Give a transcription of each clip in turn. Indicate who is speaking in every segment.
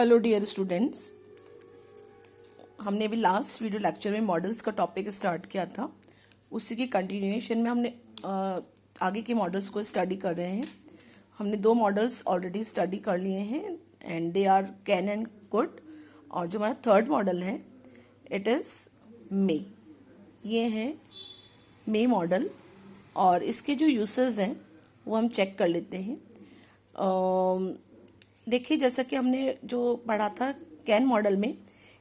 Speaker 1: Hello dear students, हमने अभी last video lecture में मॉडल्स का टॉपिक स्टार्ट किया था। उसी की कंटिन्यूएशन में हमने आगे के मॉडल्स को स्टडी कर रहे हैं। हमने 2 मॉडल्स ऑलरेडी स्टडी कर लिए हैं and they are can and could. और जो हमारा थर्ड मॉडल है इट इज़ मे। ये है मे मॉडल और इसके जो यूसेस हैं वो हम चेक कर लेते हैं। देखिए, जैसा कि हमने जो पढ़ा था कैन मॉडल में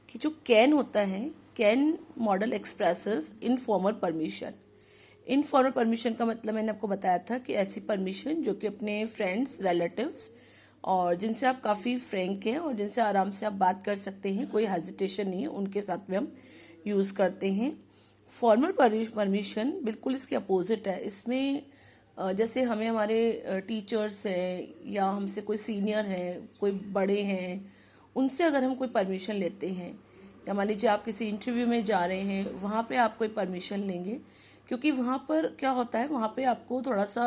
Speaker 1: कि जो कैन होता है, can model expresses informal permission. Informal permission का मतलब मैंने आपको बताया था कि ऐसी परमिशन जो कि अपने फ्रेंड्स, रिलेटिव्स और जिनसे आप काफ़ी फ्रैंक हैं और जिनसे आराम से आप बात कर सकते हैं, कोई हेजिटेशन नहीं है, उनके साथ में हम यूज़ करते हैं। फॉर्मल परमिशन बिल्कुल इसके अपोजिट है। इसमें जैसे हमें हमारे टीचर्स हैं या हमसे कोई सीनियर है, कोई बड़े हैं, उनसे अगर हम कोई परमिशन लेते हैं या मान लीजिए आप किसी इंटरव्यू में जा रहे हैं, वहाँ पे आप कोई परमिशन लेंगे, क्योंकि वहाँ पर क्या होता है, वहाँ पे आपको थोड़ा सा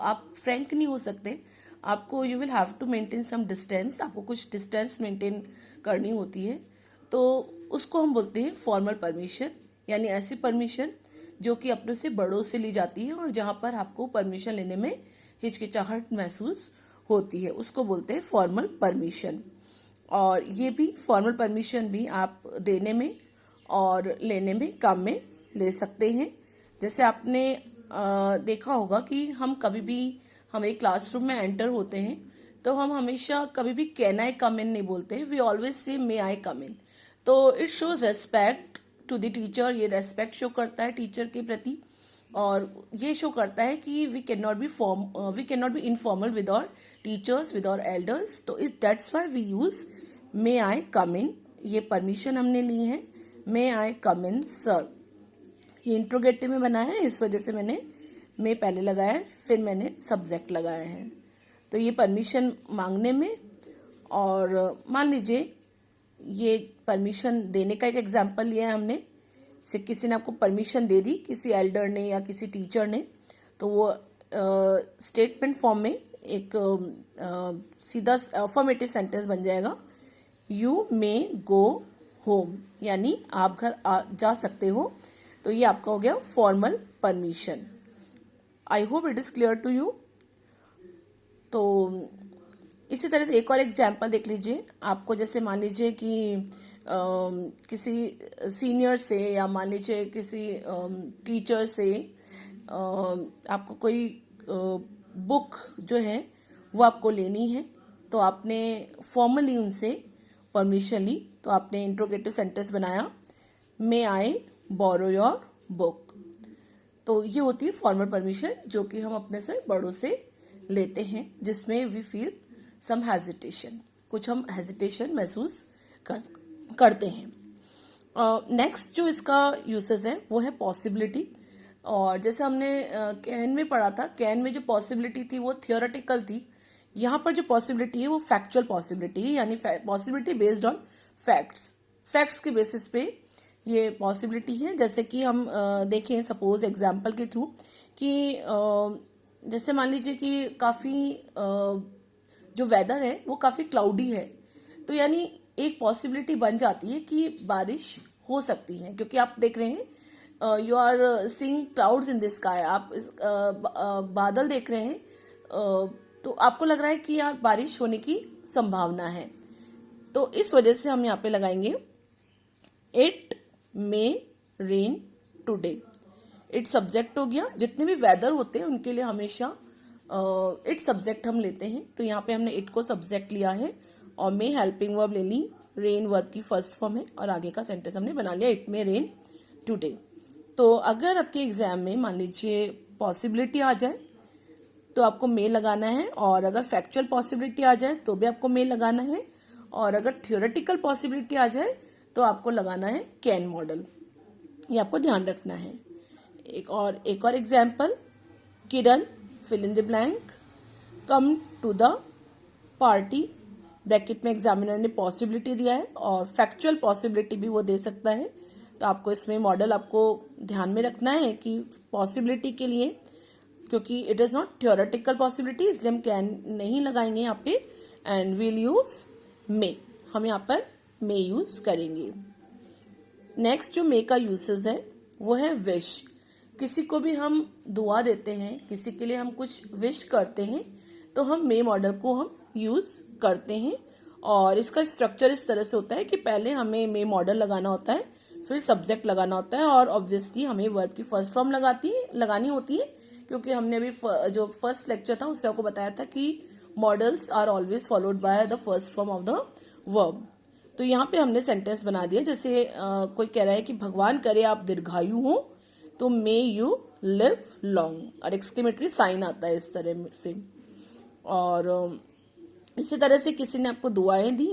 Speaker 1: आप फ्रैंक नहीं हो सकते। आपको you will have to maintain some distance, आपको कुछ डिस्टेंस मेंटेन करनी होती है। तो उसको हम बोलते हैं फॉर्मल परमिशन, यानी ऐसी परमिशन जो कि अपने से बड़ों से ली जाती है और जहाँ पर आपको परमिशन लेने में हिचकिचाहट महसूस होती है, उसको बोलते हैं फॉर्मल परमिशन। और ये भी फॉर्मल परमिशन भी आप देने में और लेने में काम में ले सकते हैं। जैसे आपने देखा होगा कि हम कभी भी हम एक क्लासरूम में एंटर होते हैं तो हम हमेशा कभी भी कैन आई कम इन नहीं बोलते, we always say may I come in. तो it shows respect to the teacher, ये रेस्पेक्ट शो करता है टीचर के प्रति और ये शो करता है कि we can not be informal with our teachers, with our elders. तो that's why we use may I come in. ये परमिशन हमने ली है, मे आई कम इन सर। ये इंट्रोगेटिव में बनाया है, इस वजह से मैंने मे पहले लगाया है, फिर मैंने सब्जेक्ट लगाया है। तो ये परमिशन मांगने में, और मान लीजिए ये परमिशन देने का एक एग्जाम्पल लिया है हमने। से किसी ने आपको परमिशन दे दी, किसी एल्डर ने या किसी टीचर ने, तो वो स्टेटमेंट फॉर्म में एक सीधा अफर्मेटिव सेंटेंस बन जाएगा, यू मे गो होम, यानी आप घर जा सकते हो। तो ये आपका हो गया formal permission. I hope it is clear to you. तो इसी तरह से एक और एग्जाम्पल देख लीजिए। आपको जैसे मान लीजिए कि किसी सीनियर से या मान लीजिए किसी टीचर से आपको कोई बुक जो है वो आपको लेनी है, तो आपने फॉर्मली उनसे परमिशन ली, तो आपने इंट्रोगेटिव सेंटेंस बनाया, मे आई बोरो योर बुक। तो ये होती है फॉर्मल परमिशन जो कि हम अपने से बड़ों से लेते हैं, जिसमें वी फील सम हेजिटेशन, कुछ हम हेजिटेशन महसूस करते हैं। नेक्स्ट जो इसका यूसेस है वो है पॉसिबिलिटी। और जैसे हमने कैन में पढ़ा था, कैन में जो पॉसिबिलिटी थी वो थियोरेटिकल थी। यहाँ पर जो पॉसिबिलिटी है वो फैक्चुअल पॉसिबिलिटी है, यानी पॉसिबिलिटी बेस्ड ऑन फैक्ट्स के बेसिस पे ये पॉसिबिलिटी है। जैसे कि हम देखें सपोज एग्जांपल के थ्रू कि जैसे मान लीजिए कि काफ़ी जो वेदर है वो काफ़ी क्लाउडी है, तो यानी एक पॉसिबिलिटी बन जाती है कि बारिश हो सकती है, क्योंकि आप देख रहे हैं you are seeing clouds in the sky, आप बादल देख रहे हैं, तो आपको लग रहा है कि यार बारिश होने की संभावना है। तो इस वजह से हम यहाँ पे लगाएंगे it may rain today. It subject हो गया। जितने भी वेदर होते हैं उनके लिए हमेशा इट सब्जेक्ट हम लेते हैं, तो यहाँ पे हमने इट को सब्जेक्ट लिया है और मे हेल्पिंग वर्ब ले ली, रेन वर्ब की फर्स्ट फॉर्म है और आगे का सेंटेंस हमने बना लिया इट मे रेन टुडे। तो अगर आपके एग्जाम में मान लीजिए पॉसिबिलिटी आ जाए तो आपको मे लगाना है, और अगर फैक्चुअल पॉसिबिलिटी आ जाए तो भी आपको मे लगाना है, और अगर थियोरेटिकल पॉसिबिलिटी आ जाए तो आपको लगाना है कैन मॉडल। ये आपको ध्यान रखना है। एक और example, Kiran fill in the blank come to the party. Bracket में एग्जामिनर ने पॉसिबिलिटी दिया है और फैक्चुअल पॉसिबिलिटी भी वो दे सकता है। तो आपको इसमें मॉडल आपको ध्यान में रखना है कि पॉसिबिलिटी के लिए, क्योंकि it is not theoretical possibility, इसलिए हम कैन नहीं लगाएंगे यहाँ पे एंड विल यूज मे। हम यहाँ पर मे यूज करेंगे। नेक्स्ट जो मे का यूसेज है वो है विश। किसी को भी हम दुआ देते हैं, किसी के लिए हम कुछ विश करते हैं, तो हम मे मॉडल को हम यूज करते हैं। और इसका स्ट्रक्चर इस तरह से होता है कि पहले हमें मे मॉडल लगाना होता है, फिर सब्जेक्ट लगाना होता है, और ऑब्वियसली हमें वर्ब की फर्स्ट फॉर्म लगानी होती है, क्योंकि हमने अभी जो फर्स्ट लेक्चर था उसमें आपको बताया था कि modals are always followed by the first form of the verb. तो यहाँ पे हमने सेंटेंस बना दिया, जैसे कोई कह रहा है कि भगवान करे आप दीर्घायु हो, तो मे यू लिव लॉन्ग, और एक्सक्लेमेटरी साइन आता है इस तरह से। और इसी तरह से किसी ने आपको दुआएं दी,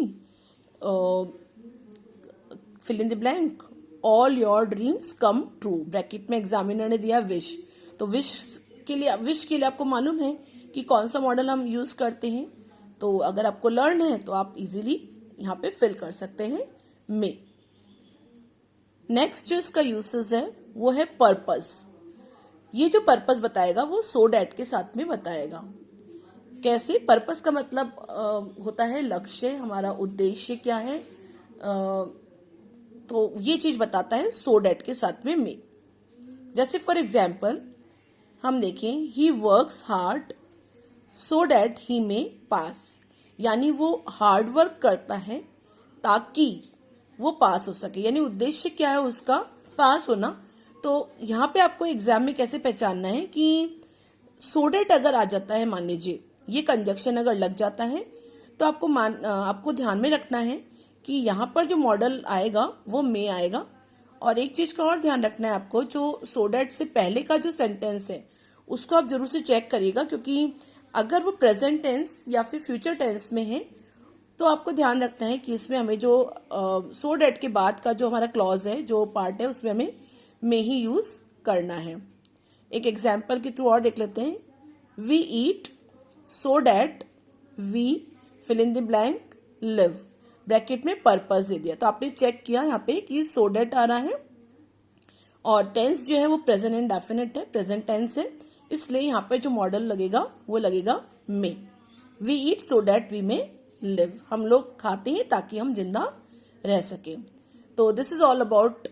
Speaker 1: fill in the blank, all your dreams come true, bracket में एग्जामिनर ने दिया विश। तो विश के लिए आपको मालूम है कि कौन सा मॉडल हम यूज करते हैं। तो अगर आपको लर्न है तो आप इजीली यहाँ पे फिल कर सकते हैं मे। नेक्स्ट जो इसका यूसेस है वो है पर्पस। ये जो पर्पस बताएगा वो सो डैट के साथ में बताएगा। कैसे? पर्पस का मतलब होता है लक्ष्य, हमारा उद्देश्य क्या है, तो ये चीज बताता है सो डैट के साथ में मे। जैसे फॉर एग्जाम्पल हम देखें, he works hard so that he may pass, यानी वो हार्ड वर्क करता है ताकि वो पास हो सके, यानी उद्देश्य क्या है उसका, पास होना। तो यहाँ पे आपको एग्जाम में कैसे पहचानना है कि सो डैट अगर आ जाता है, मान लीजिए ये कंजक्शन अगर लग जाता है, तो आपको ध्यान में रखना है कि यहाँ पर जो मॉडल आएगा वो मे आएगा। और एक चीज का और ध्यान रखना है आपको, जो सो डैट से पहले का जो सेंटेंस है उसको आप जरूर से चेक करिएगा, क्योंकि अगर वो प्रेजेंट टेंस या फिर फ्यूचर टेंस में है तो आपको ध्यान रखना है कि इसमें हमें जो सो डैट के बाद का जो हमारा क्लॉज है, जो पार्ट है, उसमें हमें मे ही यूज करना है। एक एग्जाम्पल के थ्रू और देख लेते हैं। We eat so that we fill in the blank live, bracket में पर्पस दे दिया। तो आपने चेक किया यहाँ पे कि सो डैट आ रहा है, और टेंस जो है वो प्रेजेंट एंड डेफिनेट है, प्रेजेंट टेंस है, इसलिए यहाँ पे जो मॉडल लगेगा वो लगेगा may. We eat so that we may live, हम लोग खाते हैं ताकि हम जिंदा रह सके। तो this is all about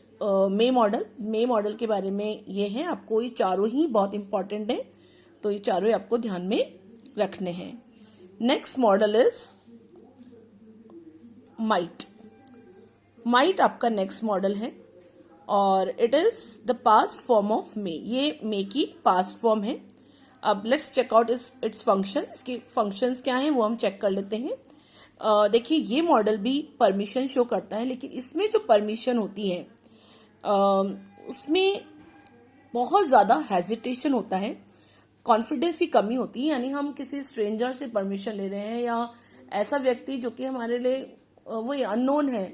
Speaker 1: may model. May model के बारे में ये है, आपको ये चारों ही बहुत इंपॉर्टेंट है, तो ये चारों ही आपको ध्यान में रखने हैं। Next modal is might. Might आपका नेक्स्ट मॉडल है, और it is the past form of may. ये मे की पास्ट फॉर्म है। अब let's check out its function. इसके फंक्शंस क्या हैं वो हम चेक कर लेते हैं। देखिए, ये मॉडल भी परमिशन शो करता है, लेकिन इसमें जो परमिशन होती है उसमें बहुत ज़्यादा हेजिटेशन होता है, कॉन्फिडेंस की कमी होती है। यानी हम किसी स्ट्रेंजर से परमिशन ले रहे हैं, या ऐसा व्यक्ति जो कि हमारे लिए वो अननोन है,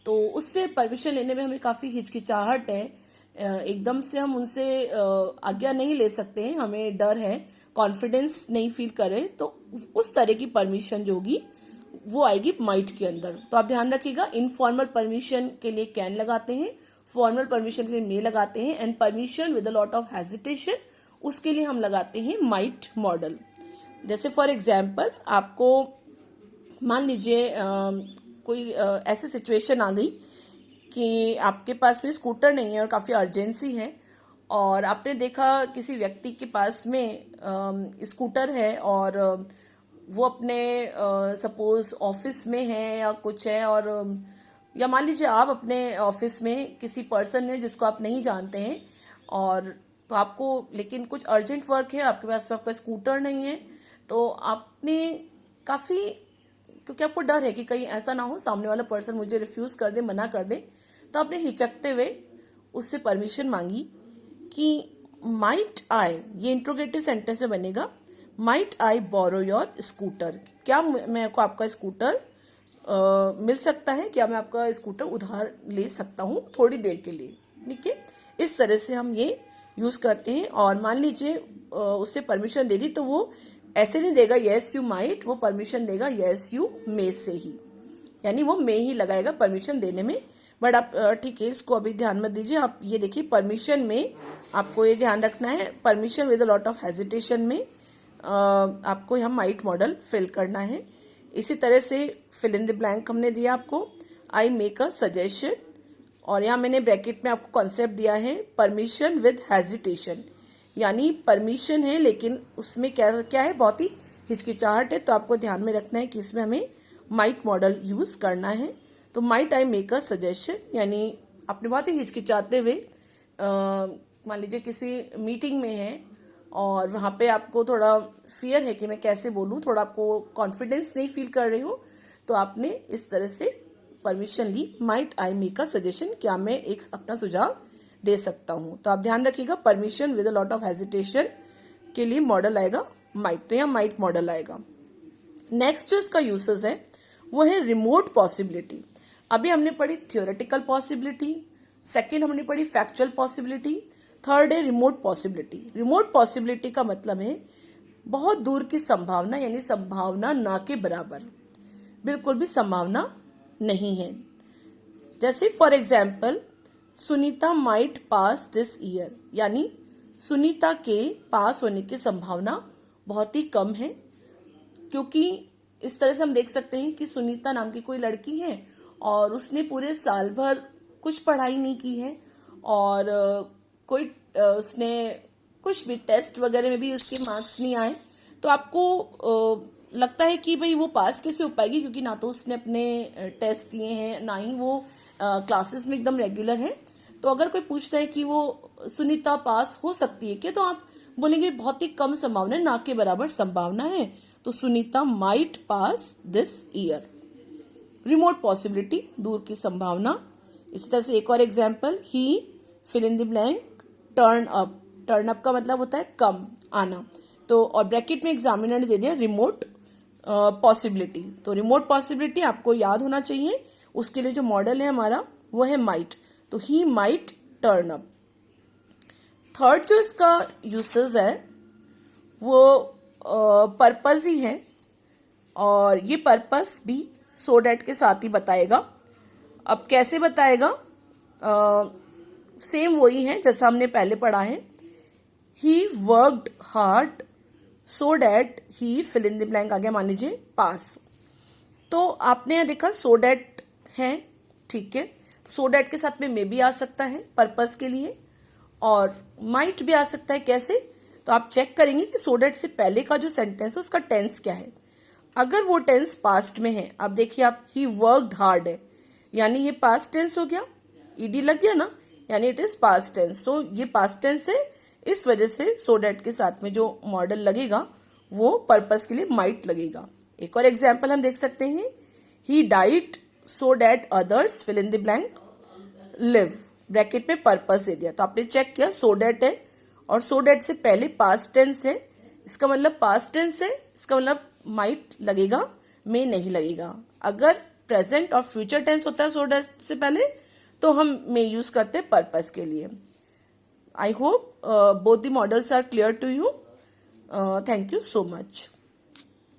Speaker 1: तो उससे परमिशन लेने में हमें काफ़ी हिचकिचाहट है, एकदम से हम उनसे आज्ञा नहीं ले सकते हैं, हमें डर है, कॉन्फिडेंस नहीं फील करें, तो उस तरह की परमिशन जो होगी वो आएगी माइट के अंदर। तो आप ध्यान रखिएगा, इनफॉर्मल परमिशन के लिए कैन लगाते हैं, फॉर्मल परमिशन के लिए मे लगाते हैं, and permission with a lot of hesitation उसके लिए हम लगाते हैं माइट मॉडल। जैसे फॉर एग्जाम्पल आपको मान लीजिए कोई ऐसी सिचुएशन आ गई कि आपके पास में स्कूटर नहीं है और काफ़ी अर्जेंसी है, और आपने देखा किसी व्यक्ति के पास में स्कूटर है, और वो अपने सपोज ऑफिस में है या कुछ है, और या मान लीजिए आप अपने ऑफिस में किसी पर्सन है जिसको आप नहीं जानते हैं, और तो आपको लेकिन कुछ अर्जेंट वर्क है, आपके पास में आपका स्कूटर नहीं है, तो आपने काफ़ी, क्योंकि आपको डर है कि कहीं ऐसा ना हो सामने वाला पर्सन मुझे रिफ्यूज़ कर दे, मना कर दे, तो आपने हिचकते हुए उससे परमिशन मांगी कि माइट आई, ये इंट्रोगेटिव सेंटेंस में बनेगा, might I borrow your scooter, क्या मैं को आपका स्कूटर मिल सकता है, क्या मैं आपका स्कूटर उधार ले सकता हूँ थोड़ी देर के लिए। ठीक है, इस तरह से हम ये यूज करते हैं। और मान लीजिए उससे परमिशन दे दी, तो वो ऐसे नहीं देगा यस यू माइट, वो परमिशन देगा यस यू मे से ही, यानी वो मे ही लगाएगा परमिशन देने में। बट आप ठीक है, इसको अभी ध्यान मत दीजिए। आप ये देखिए, परमिशन में आपको ये ध्यान रखना है, permission with a lot of hesitation में आपको यहाँ माइट मॉडल फिल करना है। इसी तरह से फिल इन द ब्लैंक हमने दिया आपको, आई मेक अ सजेशन, और यहाँ मैंने ब्रैकेट में आपको कॉन्सेप्ट दिया है परमिशन विद हेजिटेशन, यानी परमिशन है लेकिन उसमें क्या क्या है, बहुत ही हिचकिचाहट है। तो आपको ध्यान में रखना है कि इसमें हमें माइट मॉडल यूज़ करना है। तो might I make a suggestion, यानी आपने बहुत ही हिचकिचाते हुए मान लीजिए किसी मीटिंग में है और वहाँ पे आपको थोड़ा फियर है कि मैं कैसे बोलूँ, थोड़ा आपको कॉन्फिडेंस नहीं फील कर रही हो, तो आपने इस तरह से परमिशन ली, might I make a suggestion, क्या मैं एक अपना सुझाव दे सकता हूँ। तो आप ध्यान रखिएगा permission with a lot of hesitation के लिए मॉडल आएगा माइट, तो यहाँ माइट मॉडल आएगा। नेक्स्ट जो इसका यूसेस है वो है रिमोट पॉसिबिलिटी। अभी हमने पढ़ी थियोरेटिकल पॉसिबिलिटी, सेकेंड हमने पढ़ी फैक्चुअल पॉसिबिलिटी, थर्ड है रिमोट पॉसिबिलिटी। रिमोट पॉसिबिलिटी का मतलब है बहुत दूर की संभावना, यानी संभावना ना के बराबर, बिल्कुल भी संभावना नहीं है। जैसे for example Sunita might pass this year, यानी सुनीता के पास होने की संभावना बहुत ही कम है, क्योंकि इस तरह से हम देख सकते हैं कि सुनीता नाम की कोई लड़की है और उसने पूरे साल भर कुछ पढ़ाई नहीं की है और कोई उसने कुछ भी टेस्ट वगैरह में भी उसके मार्क्स नहीं आए, तो आपको लगता है कि भाई वो पास कैसे हो पाएगी, क्योंकि ना तो उसने अपने टेस्ट दिए हैं, ना ही वो क्लासेस में एकदम रेगुलर है। तो अगर कोई पूछता है कि वो सुनीता पास हो सकती है क्या, तो आप बोलेंगे बहुत ही कम संभावना है, ना के बराबर संभावना है, तो Sunita might pass this year. Remote possibility, दूर की संभावना। इसी तरह से एक और example, he fill in the blank turn up. Turn up का मतलब होता है कम आना, तो और ब्रैकेट में एग्जामिनर ने दे दिया रिमोट पॉसिबिलिटी। तो रिमोट पॉसिबिलिटी आपको याद होना चाहिए, उसके लिए जो मॉडल है हमारा वो है माइट, तो he might turn up. Third जो इसका यूसेस है वो पर्पस ही है, और ये पर्पस भी सो डैट के साथ ही बताएगा। अब कैसे बताएगा, सेम वही है जैसा हमने पहले पढ़ा है, he worked hard so that he fill in the blank आ गया, मान लीजिए पास। तो आपने यहाँ देखा सो डैट है, ठीक है, सो डैट के साथ में मे भी आ सकता है पर्पस के लिए, और माइट भी आ सकता है। कैसे, तो आप चेक करेंगे कि सो डैट से पहले का जो सेंटेंस है उसका टेंस क्या है। अगर वो टेंस पास्ट में है, अब देखिए आप ही वर्कड हार्ड है, यानी ये पास्ट टेंस हो गया, ईडी लग गया ना, यानी इट इज पास्ट टेंस, तो ये पास्ट टेंस है, इस वजह से सो डैट के साथ में जो मॉडल लगेगा वो पर्पस के लिए माइट लगेगा। एक और एग्जाम्पल हम देख सकते हैं, he died so that others fill in the blank live, bracket में पर्पस दे दिया, तो आपने चेक किया सो डैट है और सो डैट से पहले पास्ट टेंस है, इसका मतलब पास्ट टेंस है, इसका मतलब माइट लगेगा, में नहीं लगेगा। अगर प्रेजेंट और फ्यूचर टेंस होता है सो डैट से पहले, तो हम में यूज करते हैं पर्पस के लिए। I hope both the modals are clear to you. Thank you so much.